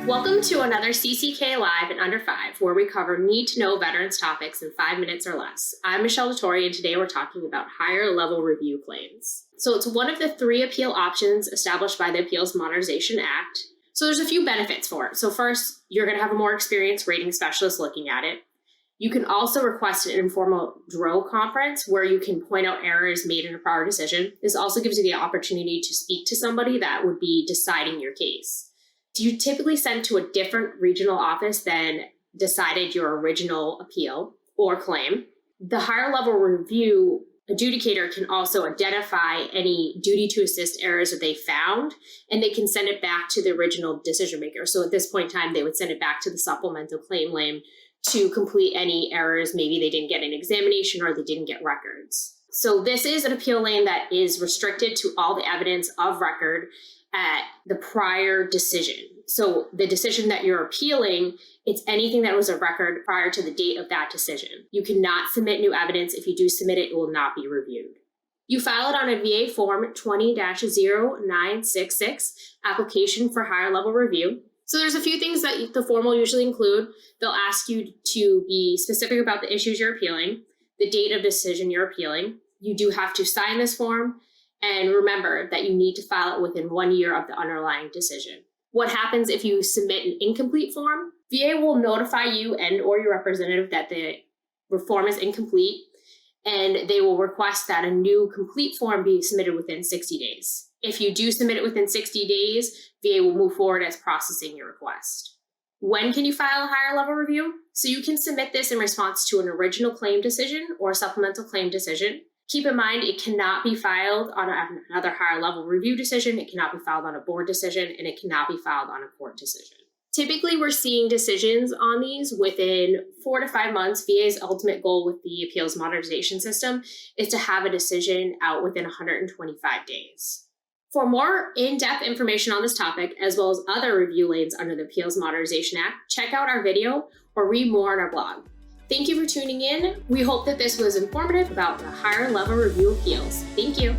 Welcome to another CCK Live in Under 5, where we cover need-to-know veterans topics in 5 minutes or less. I'm Michelle DeTore, and today we're talking about higher-level review claims. So it's one of the 3 appeal options established by the Appeals Modernization Act. So there's a few benefits for it. So first, you're going to have a more experienced rating specialist looking at it. You can also request an informal DRO conference where you can point out errors made in a prior decision. This also gives you the opportunity to speak to somebody that would be deciding your case. You typically send to a different regional office than decided your original appeal or claim. The higher level review adjudicator can also identify any duty to assist errors that they found, and they can send it back to the original decision maker. So at this point in time, they would send it back to the supplemental claim lane to complete any errors. Maybe they didn't get an examination or they didn't get records. So this is an appeal lane that is restricted to all the evidence of record at the prior decision. So the decision that you're appealing, it's anything that was a record prior to the date of that decision. You cannot submit new evidence. If you do submit it, it will not be reviewed. You file it on a VA Form 20-0966, application for higher level review. So there's a few things that the form will usually include. They'll ask you to be specific about the issues you're appealing, the date of decision you're appealing. You do have to sign this form. And remember that you need to file it within 1 year of the underlying decision. What happens if you submit an incomplete form? VA will notify you and or your representative that the form is incomplete, and they will request that a new complete form be submitted within 60 days. If you do submit it within 60 days, VA will move forward as processing your request. When can you file a higher level review? So you can submit this in response to an original claim decision or supplemental claim decision. Keep in mind, it cannot be filed on another higher level review decision, it cannot be filed on a board decision, and it cannot be filed on a court decision. Typically, we're seeing decisions on these within 4 to 5 months. VA's ultimate goal with the Appeals Modernization System is to have a decision out within 125 days. For more in-depth information on this topic, as well as other review lanes under the Appeals Modernization Act, check out our video or read more on our blog. Thank you for tuning in. We hope that this was informative about the higher level review appeals. Thank you.